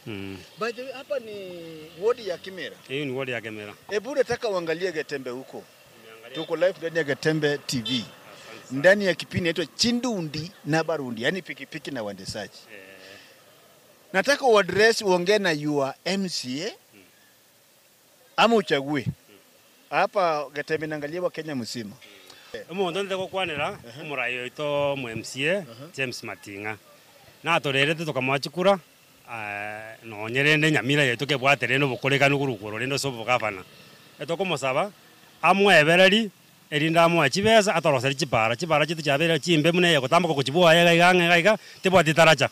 By the way, hapa ni wodi ya Kimera. Hii ni wodi ya Kimera. Hebu nataka uangalie Getembe huko. Tuko live ndani ya Getembe TV. Ndani ya kipindi inaitwa Chindundi na Barundi, yani pikipiki na waendeshaji. Nataka uaddress uongee na your MCA ama uchague. Hapa Getembe naangalia wa Kenya mzima. Umuntu ndeko kwanira umurayo ito mu MCA James Matinga. Na torerete tukamwachikura no nyerende Nyamira yetu ke bwatere no bukoreka n'ugurugoro rendo so bugavana. Etoko musaba amwebereri erinda amwachibeza atoroseri chipara chitu chabera chimbe mune yagotamba ko chibuwa yaiga tebwati taracha.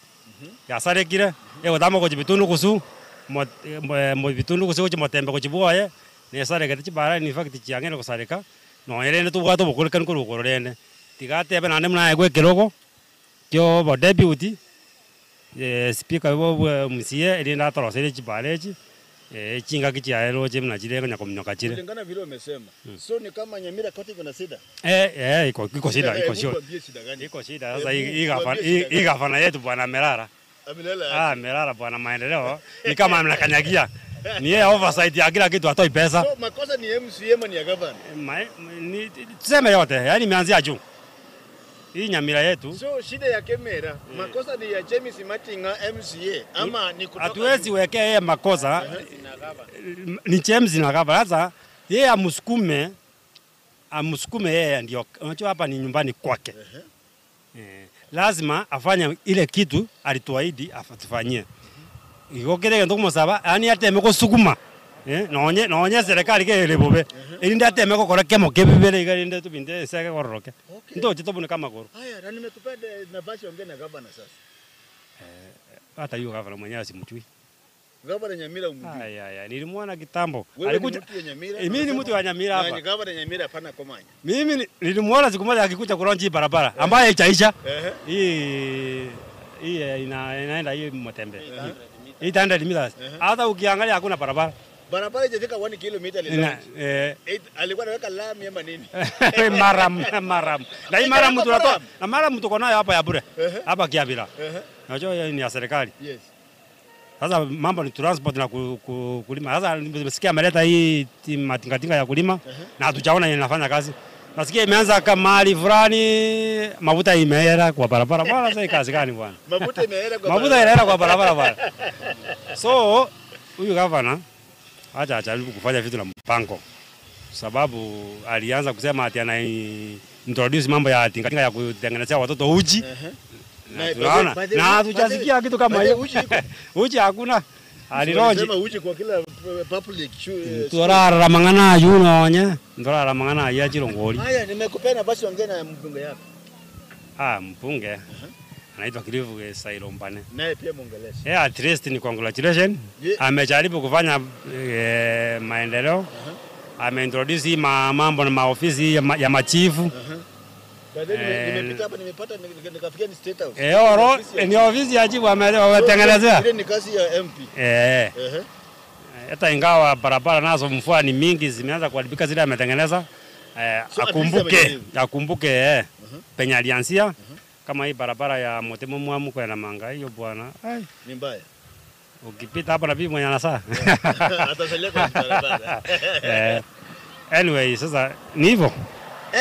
Yasarekire yagotamba ko chibitundu kusu mo bitundu kusu chimotembe ko chibuwa ye nesareke chipara in fact chiangene kusareka no nyerende tubwato bukoreka n'ugurugoro rende. Tigatebe nande muna yegwe kirogo kyo bo deputy speaker wa MCA erinda atoroseri chipalechi chinga kichiaero chemna chireko nyakomnyoka chire kulingana vile umesema. So ni kama Nyamira kote kuna shida. Iko shida, iko shida. Iko shida sasa hii gavana yetu bwana Merara. Merara bwana maendeleo ni kama mnakanyagia. Ni yeye oversight ya kila kitu atoi pesa. So makosa ni MCA ama ni ya gavana? Ni tuseme yote, yani imeanzia juu. Hii Nyamira yetu. So shida ya Kimera, makosa ni ya James Matinga MCA ama ni kutoka. Hatuwezi wekea yeye makosa. Ni James na gavana. Sasa yeye amsukume yeye ndio. Unajua hapa ni nyumbani kwake. Lazima afanye ile kitu alituahidi afatufanyie. Ikokere ndo kumusaba ani ateme ko sukuma. Nonye serikali ke lebobe. Ilinda ateme ko koreke mo kebibere igalinde tubinde seke kororoke. Ndo chitobune kama goro. Haya, na nimekupenda nafasi ongea na gavana sasa. Hata hiyo gavana mwenyewe asimchui. Gavana Nyamira umjui. Haya, nilimwona kitambo. Alikuja Nyamira. Mimi ni mtu wa Nyamira hapa. Na gavana Nyamira hapana Komanya. Mimi nilimwona siku moja akikuja kuronji barabara ambaye haichaisha. Hii inaenda hii Motembe. Hii itaenda limita. Hata ukiangalia hakuna barabara. Barabara haijafika 1 kilomita ile. Alikuwa anaweka lami ama nini? Maram. Na hii maram tunatoa. Na maram tuko nayo hapa ya bure. Hapa Kiabira. Unajua ni ya serikali. Yes. Sasa mambo ni transport na kulima. Sasa nimesikia ameleta hii matingatinga ya kulima na hatujaona inafanya kazi. Nasikia imeanza kama mahali fulani mafuta imeera kwa barabara. Bwana sasa kazi gani bwana? Mafuta imeera kwa barabara. Mafuta imeera kwa barabara bwana. So huyu gavana acha ajaribu kufanya vitu na mpango. Sababu alianza kusema ati ana introduce mambo ya tingatinga ya kutengenezea watoto uji. Na hatujasikia kitu kama hiyo. Uji hakuna. Aliroji. Sema uji kwa kila public. Turara mangana yuno nya. Turara mangana ya chirongoli. Haya, nimekupenda basi ongea na mbunge yako. Mbunge. Anaitwa Kilivu Sailombane. Naye pia muongeleshe. At least ni congratulations. Amejaribu kufanya maendeleo. Ameintroduce mambo na maofisi ya machifu. Nimepita hapa nimepata nikafikia ni state house. Ni ofisi ya chifu wametengenezea. Ile ni kazi ya MP. Hata ingawa barabara nazo mvua ni mingi zimeanza kuharibika zile ametengeneza. Akumbuke penye alianzia. Kama hii barabara ya Motemo Mwamu kwa na Manga hiyo bwana. Ni mbaya. Ukipita hapa na bibi mwenye anasa. Atasalia kwa barabara. Anyway, sasa ni hivyo.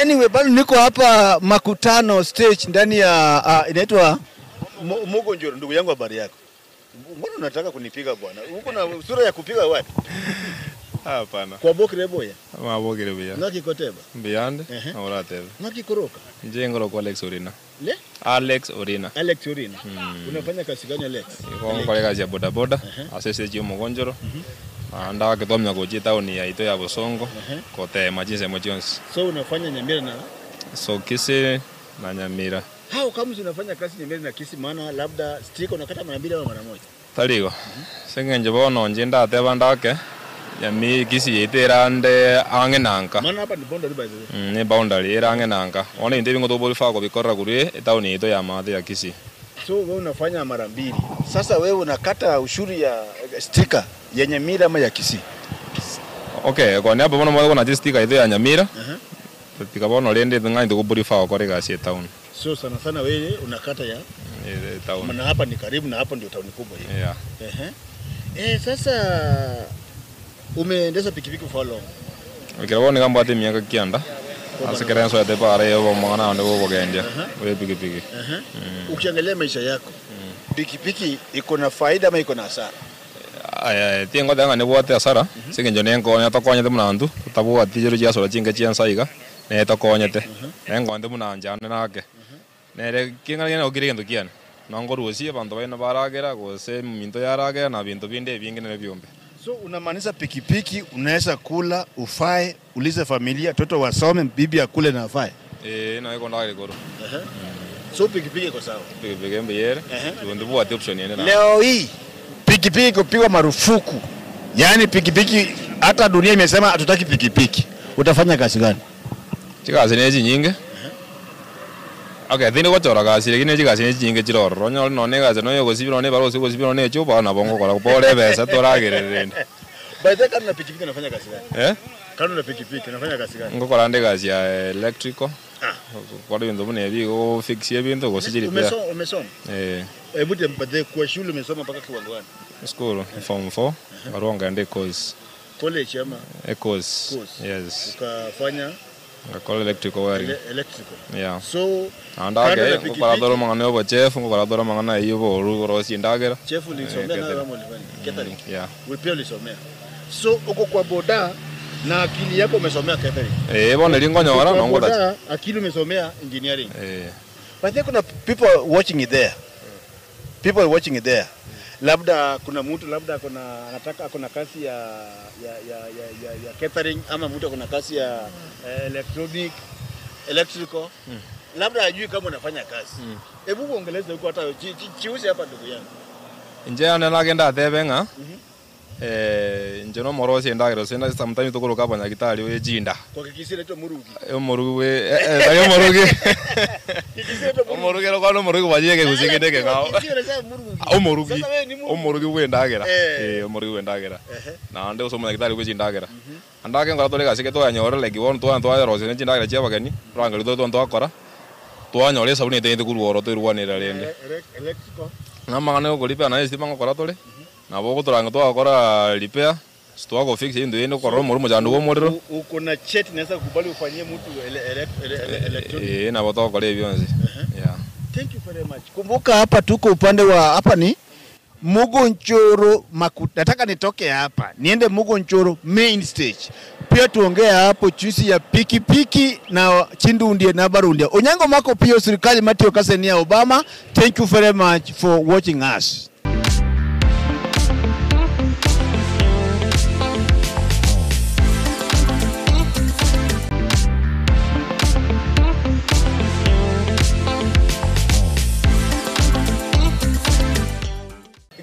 Anyway, bado niko hapa makutano stage ndani ya inaitwa Mugonjoro. Ndugu yangu, habari yako? Mbona unataka kunipiga bwana? Uko na sura ya kupiga wapi? Hapana. Kwa Bokire boya. Wa Bokire boya. Ngaki koteba. Beyond na uratebe. Ngaki koroka. Njengoro kwa Alex Orina. Le? Alex Orina. Alex Orina. Unafanya kazi gani Alex? Kwa kazi ya boda boda. Asese jio Mugonjoro. Anda kitomnya kuji town ya ito ya Busongo. Kote majinse mojonsi. So unafanya Nyamira na Kisi na Nyamira. Hao kama unafanya kazi Nyamira na Kisi, maana labda stiko unakata mara mbili au mara moja. Taligo. Sengenje bono njenda tebandake. Yami Kisi yeterande angenanka. Maana hapa ni boundary by the way. Ni boundary era angenanka. Ona inde bingo toboli fa ko bikorra kuri town ito ya Mathe ya Kisi. So wewe unafanya mara mbili. Sasa wewe unakata ushuru ya sticker ya Nyamira ama ya Kisi? Okay, kwa niaba bono mwana kuna sticker ito ya Nyamira. Tikabono lende ngai ndo kuburi fa ko rega si town. So sana sana wewe unakata ya town. Maana hapa ni karibu na hapo ndio town kubwa hiyo. Yeah. Sasa umeendesha pikipiki for long? Ikiraboni kama ati miaka kianda. Asikere nso ate pare yo mwana ndo bogendia. Wewe pikipiki. Ukiangalia maisha yako. Pikipiki iko na faida ama iko na hasara? Aya, tiengo danga ne boate hasara. Sikinjo nengo nya tokonyete munandu. Tabu atijero chia sola chinge chia saiga. Ne tokonyete. Nengo ande munanja nake. Nere kinga ngene ogire ngendo kiana. Nango ruosie bantu baina baragera gose minto yaragera na bintu binde bingine ne byombe. So unamaanisha pikipiki unaweza kula, ufae, ulize familia, toto wasome, bibi akule na afae? Na iko ndari goro. So pikipiki iko sawa? Pikipiki mbiyere. Ndio boate option yene na. Leo hii pikipiki kupigwa marufuku. Yaani pikipiki hata dunia imesema hatutaki pikipiki. Utafanya kazi gani? Chikazi neji nyinge. Okay, thini ko chora kazi lakini chikazi neji nyinge chiroro. Ronyo none kazi no yo gosibiro ne baro gosibiro ne chupa na bongo kola pole pesa toragerere. By the time na pikipiki unafanya kazi gani? Kando na pikipiki unafanya kazi gani? Ngo kola kazi ya electrical. Kwa hiyo ndio mne bigo fix ya bintu gosijiri pia. Umesoma? Hebu tempate kwa shule umesoma mpaka kiwango gani? School form 4. Baronga ande course. College ama? Course. Yes. Ukafanya Call electrical wiring. Electrical. Yeah. So andage kwa doro mangana yo chef kwa doro mangana yo ru rosi ndagera. Chef ulisomea na kama ulifanya catering. Yeah. Wewe pia ulisomea. So uko kwa boda na akili yako umesomea catering. Bwana lingo nyora na ngoda. Akili umesomea engineering. But there kuna people watching it there. People are watching it there. Labda kuna mtu labda anataka kuna kazi ya catering ama mtu kuna kazi ya electrical. Labda hajui kama unafanya kazi. Hebu ongeleze huko hata chiusi hapa ndugu yangu. Nje anagenda atebenga. Njono morosi ndagero sina sometimes tukuru kapa na gitari we jinda. Kwa kikisire to murugi. Murugi we ayo murugi. Kikisire to murugi ro kwano murugi wajike kusikendeke ngao. Murugi we ndagera. Murugi we ndagera. Na ande usoma gitari we jindagera. Andake ngara tole gasike to anyora legi won to anto rosi ne jindagera chia bagani. Rangali to to akora. To anyore sabuni tende kuruoro to ruwanira rende. Electrical. Na mangane ko lipa na esti mango kora tole. Na boko turanga to akora repair sto ko fix ndio endo koro murumo jandu wo modero uko na cheti naweza kukubali ufanyie mtu electronic na boto ko le bionzi. Yeah, thank you very much. Kumbuka hapa tuko upande wa hapa ni Mugonchoro Makuta. Nataka nitoke hapa niende Mugonchoro main stage pia tuongee hapo chusi ya pikipiki na Chindundie na Barundia. Onyango mako pia serikali Matthew Kasenia Obama. Thank you very much for watching us.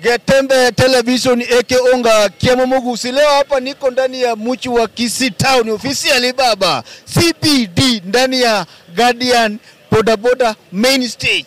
Getembe Television eke onga Kiemo Mugusi. Leo hapa niko ndani ya mji wa Kisii Town, ofisi ya Alibaba CBD ndani ya Guardian bodaboda main stage.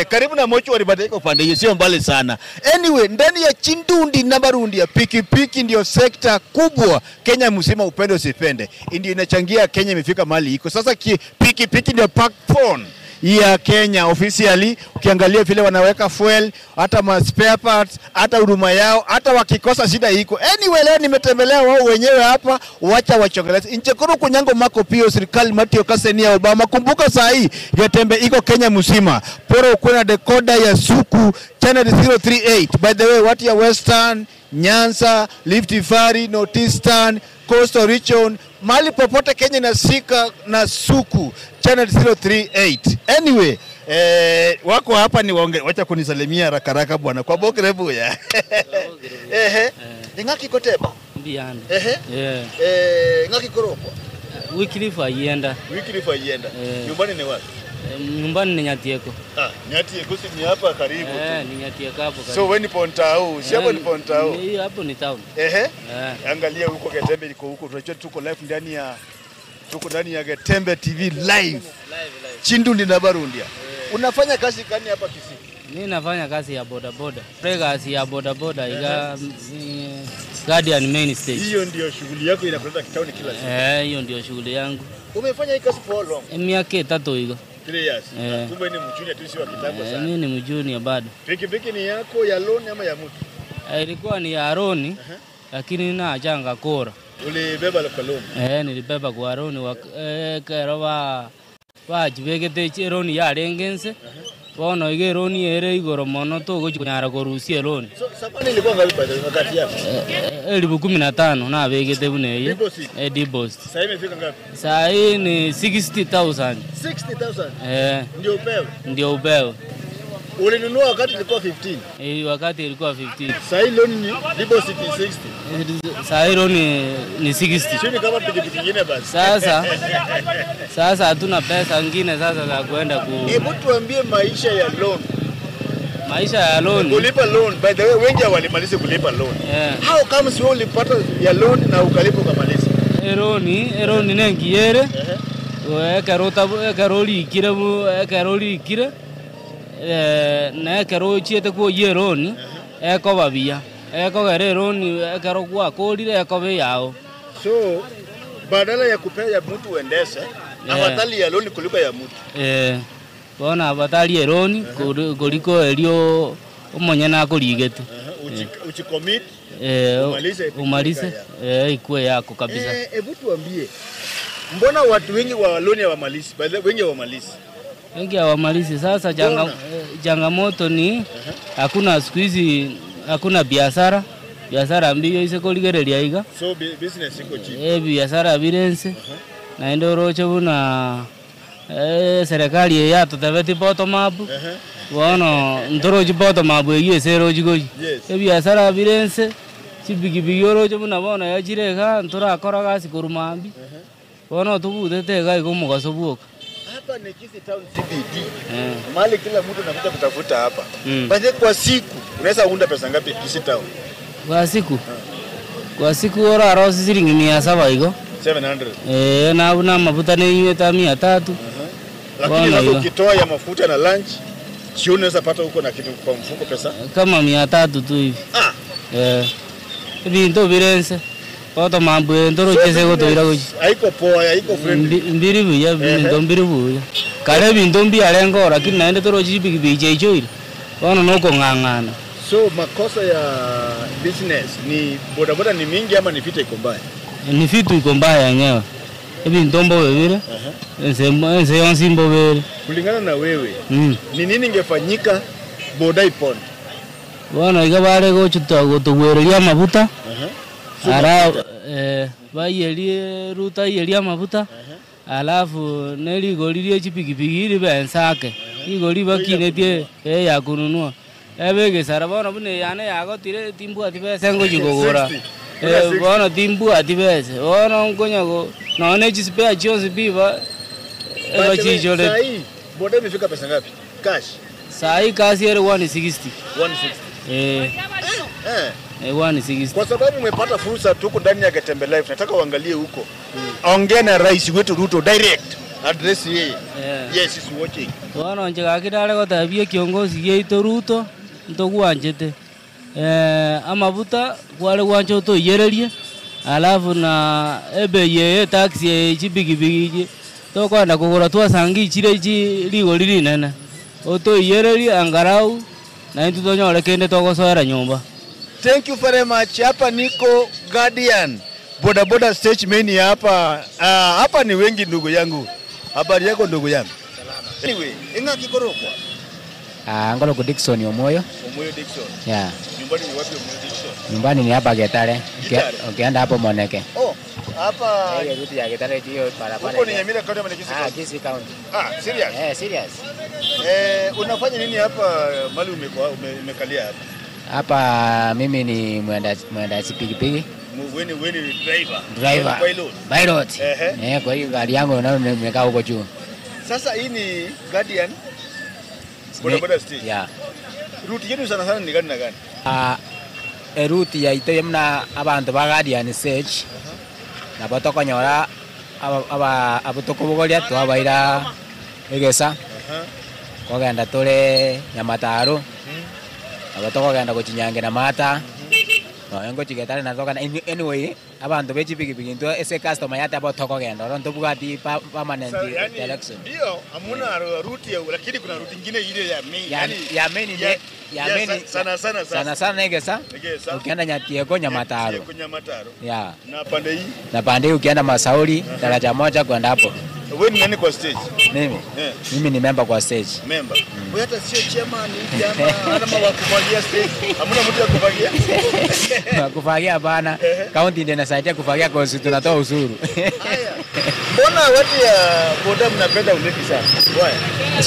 Karibu na mocho walibadilika upande hiyo, sio mbali sana. Anyway, ndani ya Chindundi na Barundia pikipiki ndio sekta kubwa Kenya mzima, upende usipende. Ndio inachangia Kenya imefika mahali iko. Sasa pikipiki ndio backbone ya Kenya officially. Ukiangalia vile wanaweka fuel, hata ma spare parts, hata huduma yao, hata wakikosa shida iko. Anyway, leo nimetembelea wao wenyewe hapa, wacha wachongeleze. Inchekuru kunyango mako pio serikali Matthew Kasenia Obama. Kumbuka saa hii Getembe iko Kenya mzima. Poro kuna decoder ya Suku channel 038. By the way, what ya Western, Nyanza, Rift Valley, Northeastern, Coastal Region, mali popote Kenya inasika na Suku channel 038. Anyway, wako hapa ni wacha kunisalimia haraka haraka bwana kwa bokerebu ya. Ngaki koteba mbianda. Ngaki korokwa Wycliffe Ayenda. Nyumbani ni wapi? Nyumbani ni Nyatieko. Nyatieko si ni hapa karibu tu. Ni Nyatieko hapo karibu. So wewe ni Pontao, si hapo ni Pontao. Hapo ni town. Angalia huko Getembe liko huko. Tunachua tuko live ndani ya Getembe TV live. Chindundi na Barundia. Unafanya kazi gani hapa Kisii? Mimi nafanya kazi ya bodaboda. Kazi ya bodaboda iga Guardian main stage. Hiyo ndio shughuli yako inakuleta kitauni kila siku? Hiyo ndio shughuli yangu. Umefanya hii kazi for long? Miaka 3 hiyo. 3 years. Kumbe ni mjuni tu, si wa kitambo sana. Mimi ni mjuni bado. Pikipiki ni yako ya loan ama ya mtu? Ilikuwa ni ya roni, lakini na janga kora. Ulibeba kwa loan? Nilibeba kwa roni kero bajibegete roni ya rengense. Bono ige roni ere igoro mono to kunyara korusia roni. So sapani ilikuwa ngapi wakati yako? 15,000 na begete bune deposit. Sasa imefika ngapi? Sasa hii ni 60,000. 60,000? Ndio upewe. Ulinunua wakati ilikuwa 15? Wakati ilikuwa 15. Sasa hii loan ni deposit ni 60. Sasa hii loan ni 60. Sio kama pikipiki nyingine basi. Sasa hatuna pesa nyingine sasa za kwenda ku. Hebu tuambie maisha ya loan. Maisha ya loan. Kulipa loan, by the way wengi walimaliza kulipa loan. How come si wewe ulipata ya loan na ukalipa ukamaliza? Eroni nengiere. Karoli ikire. Na karo chiete ko yeroni eko babia eko gere roni karo kwa kolire eko be yao. So badala ya kupea mtu uendeshe afadhali ya loan kuliko ya mtu. Bona afadhali ya loan kuliko elio umonye na kuligete. Uchicommit umalize ikue yako kabisa. Hebu tuambie, mbona watu wengi wa loan hawamalizi? Wengi hawamalizi. Wengi hawamalizi. Sasa changamoto ni hakuna siku hizi, hakuna biashara mbio ise koligereria iga. So business iko chini. Biashara birense na ndo rocho buna serikali ya tutaveti bottom up. Bono ndoroji bottom up yiye seroji goji. Biashara birense chibigi rocho buna bono ya jireka ntora akora gasi kurumambi. Bono tubudete ga iko mugaso buoka. Hapa ni Kisii Town CBD. Mali kila mtu anakuja kutafuta hapa. Basi kwa siku unaweza unda pesa ngapi Kisii Town? Kwa siku ora rosi shilingi 700 iko. 700. Na mafuta ni 300. Lakini sasa ukitoa ya mafuta na lunch, sio unaweza pata huko na kitu kwa mfuko pesa? Kama 300 tu hivi. Hivi ndo birense. Poto mambo ndoro chese go toira goji. Haiko poa, haiko friendly. Mbiri buya, mbiri buya. Kale bindombi alengo lakini naende toro chipi bije ichoira. Wana noko ngangana. So makosa ya business ni bodaboda ni mingi ama ni fita iko mbaya? Ni fitu iko mbaya yenyewe. Hivi ndombo wewe. Nse yonsimbo wewe. Kulingana na wewe. Ni nini ingefanyika boda ipone? Wana igabare go chuta go tuwereria mafuta. Ara bayelie ruta yelia mafuta. Alafu neli golirie chipikipiki ili bensake. Igoli bakinetie ya kununua. Ebege sarabona bune yane yago tire timbu atibese ngo jigogora. Bona timbu atibese. Bona ngonyago naone chisipea chiosi biba. Eba chichole. Sai boda imefika pesa ngapi? Cash. Sai kasi ere 160. 160. 160. Kwa sababu umepata fursa tuko ndani ya Getembe Live, nataka uangalie huko. Ongea na rais wetu Ruto direct. Address yeye. Yes, is watching. Bona njega kidale ko tabie kiongozi yeito Ruto ntokuanjete. Amavuta kwale wancho to yererie. Alafu na ebe ye taxi chibigibigi. To kwanda kugura twa sangi chire chi ligo lili nene. Oto yererie angarau na into tonyole kende togosoera nyumba. Thank you very much. Hapa niko Guardian. Bodaboda stage main hapa. Hapa ni wengi ndugu yangu. Habari yako ndugu yangu? Salama. Anyway, inga kikorokwa. Ngolo ku Dickson Omoyo. Omoyo Dickson. Yeah. Nyumbani ni wapi Omoyo Dickson? Nyumbani ni hapa Getare. Ukienda hapo Moneke. Oh, hapa hiyo route ya Getare hiyo barabara. Huko ni Nyamira County ama Kisii County? Kisii County. Serious? Serious. Unafanya nini hapa mali umekalia hapa? Hapa mimi ni mwenda pikipiki. Wewe ni driver. Pilot. Kwa hiyo gari yangu nayo nimekaa huko juu. Sasa hii ni Guardian bodaboda stage. Yeah. Route yenu sana ni gani na gani? Route ya ito yemna abantu ba Guardian stage. Na batokonyora abutokobogoria twabaira egesa. Kogenda tole Nyamataro. Abatokogenda kuchinyange na mata. No ngo chiketare natoka anyway abantu bechi pikipiki ndio ese customer yate hapo toko gendo ndo bugati permanent election. Ndio hamuna route ya lakini kuna route nyingine ile ya main. Ya main sana negesa. Ukienda Nyatiego Nyamataro. Ya. Na pande hii ukienda Masauri daraja moja kwenda hapo. Wewe ni nani kwa stage? Mimi ni member kwa stage. Member. Wewe hata sio chairman hivi ama ana wakufagia stage. Hamna mtu ya kufagia. Kufagia bana. County ndio inasaidia kufagia kwa sababu tunatoa ushuru. Haya. Mbona watu ya boda mnapenda ulevi sana? Why?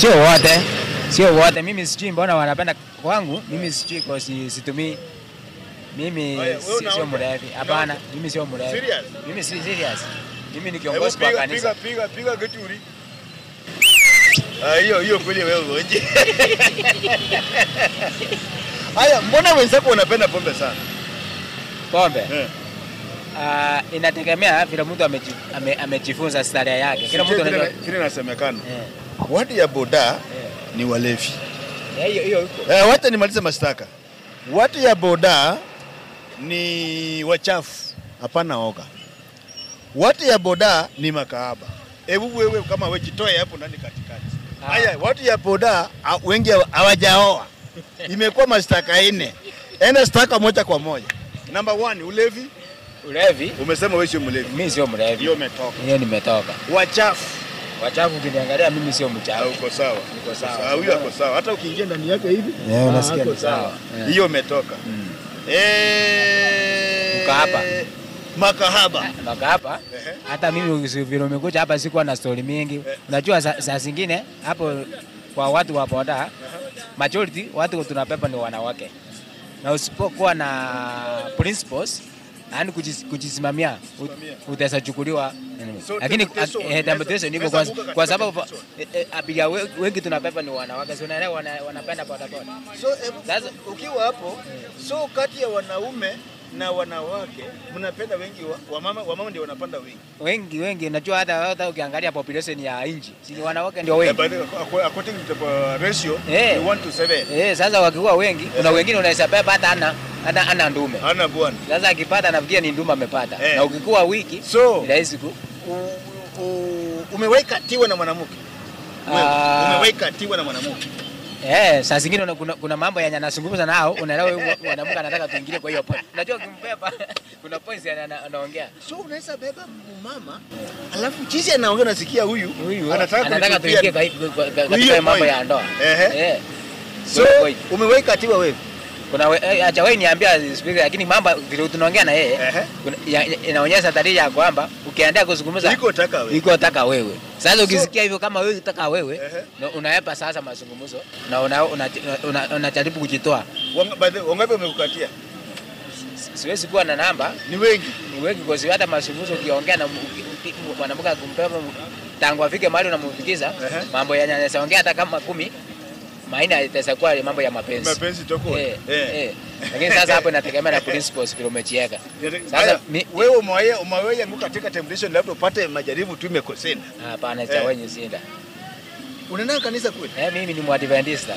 Sio wote. Mimi sijui mbona wanapenda kwangu. Mimi sijui kwa situmii. Mimi sio mrevi. Hapana, mimi sio mrevi. Serious? Mimi si serious. Mimi ni kiongozi kwa kanisa. Piga geturi. Hiyo kweli wewe ngoje. Haya, mbona wenzako wanapenda pombe sana? Pombe? Inategemea vile mtu amejifunza starehe yake. Kila mtu anajua kile inasemekana. Watu ya boda ni walevi. Hiyo. Wacha nimalize mashtaka. Watu ya boda ni wachafu. Hapana oga. Watu ya boda ni makahaba. Hebu wewe kama wewe jitoe hapo ndani katikati. Haya, watu ya boda wengi hawajaoa. Imekuwa mashtaka 4. Enda shtaka moja kwa moja. Number 1, ulevi. Umesema wewe sio mlevi. Mimi sio mlevi. Hiyo umetoka. Hiyo nimetoka. Wachafu ukiniangalia mimi sio mchafu. Uko sawa. Niko sawa. Huyu ako sawa. Hata ukiingia ndani yake hivi. Unasikia ni sawa. Hiyo umetoka. Makahaba. Hata mimi vile umekuja hapa sikuwa na story mingi. Unajua saa zingine hapo kwa watu wa boda majority watu tunapepa ni wanawake. Na usipokuwa na principles yani kujisimamia utaweza chukuliwa. Lakini temptation niko kwa sababu abiga wengi tunapepa ni wanawake. So unaelewa wanapenda boda. So sasa ukiwa hapo so kati ya wanaume na wanawake mnapenda wengi wamama ndio wanapanda wengi unajua hata ukiangalia population ya nchi si wanawake ndio wengi according to the ratio 1 to 7 sasa wakiwa wengi kuna wengine unaweza beba hata ana ndume ana bwana sasa akipata nafikia ni ndume amepata na ukikuwa wiki ni rahisi umewahi katiwa na mwanamke umewahi katiwa na mwanamke saa zingine kuna mambo yenye anazungumza nao unaelewa mwanamke anataka tuingilie kwa hiyo point. Unajua ukimbeba kuna points anaongea. So unaweza beba mama alafu jinsi anaongea nasikia huyu anataka tuingie katika mambo ya ndoa. So umewahi katiwa wewe? Kuna acha wewe niambia speaker lakini mambo vile tunaongea na yeye inaonyesha dalili ya kwamba ukiandaa kuzungumza iko taka wewe. Sasa ukisikia hivyo kama wewe unataka wewe unaepa sasa mazungumzo na unajaribu kujitoa. Wangapi umekukatia? Siwezi kuwa na namba. Ni wengi kwa sababu hata mazungumzo ukiongea na mwanamke akumpeba tangu afike mahali unamfikiza mambo yanaongea hata kama 10 maana itakuwa mambo ya mapenzi. Mapenzi toko. Lakini sasa hapo inategemea na principles vile umejiweka. Sasa wewe umewahi anguka katika temptation labda upate majaribu tu imekosea. Hapana, sijawahi shinda. Unaenda kanisa kweli? Mimi ni Mwadventista.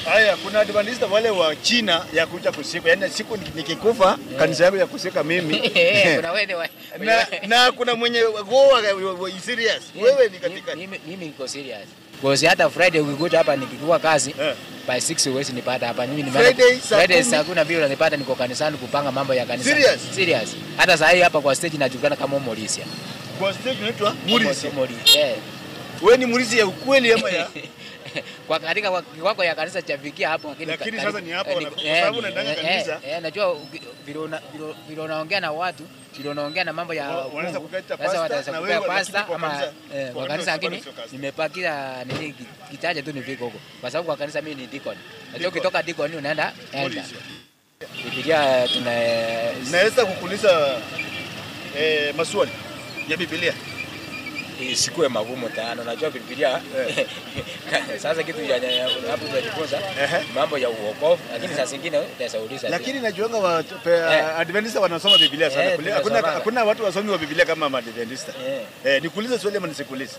Haya, kuna Adventista wale wa China ya kuja kusiku. Yaani siku nikikufa kanisa yangu ya kusika mimi. Kuna wewe na kuna mwenye goa serious. Wewe ni katika mimi niko serious. Kwa sababu hata Friday ukikuja hapa nikikuwa kazi by 6 uwezi nipata hapa. Mimi Friday saa kuna vile unanipata niko kanisani kupanga mambo ya kanisa. Serious. Hata saa hii hapa kwa stage najulikana kama Morisia. Kwa stage unaitwa Morisia. Wewe ni Morisia ya ukweli ama ya kwa katika kiwango ya kanisa chafikia hapo lakini sasa ni hapo kwa sababu unaendanga kanisa najua vile unaongea na watu vile unaongea na mambo ya wanaweza kukaita pasta ama kwa kanisa lakini nimepakia nini kichache tu nifike huko kwa sababu kwa kanisa mimi ni deacon najua ukitoka deacon unaenda elder Biblia tunaweza kukuuliza maswali ya Biblia isikuwe magumu tano. Najua Biblia sasa kitu hapo tunajifunza mambo ya uokovu, lakini saa zingine utasauliza. Lakini najuanga wa Adventista wanasoma Biblia sana. Hakuna watu wasomi wa Biblia kama Adventista. Nikuulize swali ama nisikuulize?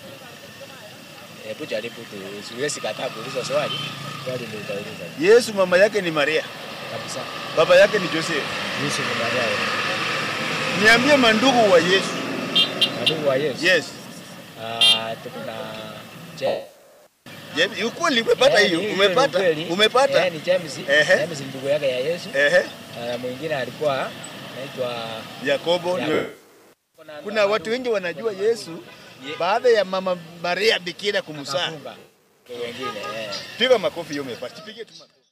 Hebu jaribu tu, siwezi kataa kuuliza swali. Swali ndio utauliza. Yesu mama yake ni Maria. kabisa. Baba yake ni Joseph. Yusuf Maria. Niambie mandugu wa Yesu. Mandugu wa Yesu. Yes. Tuko na James, ukweli umepata hiyo? Umepata? Umepata? Ni James. James ndugu yake ya Yesu. Mwingine alikuwa anaitwa Yakobo. Kuna watu wengi wanajua Yesu baada ya mama Maria Bikira kumzaa. Wengine Piga makofi hiyo umepata. Pige tu makofi.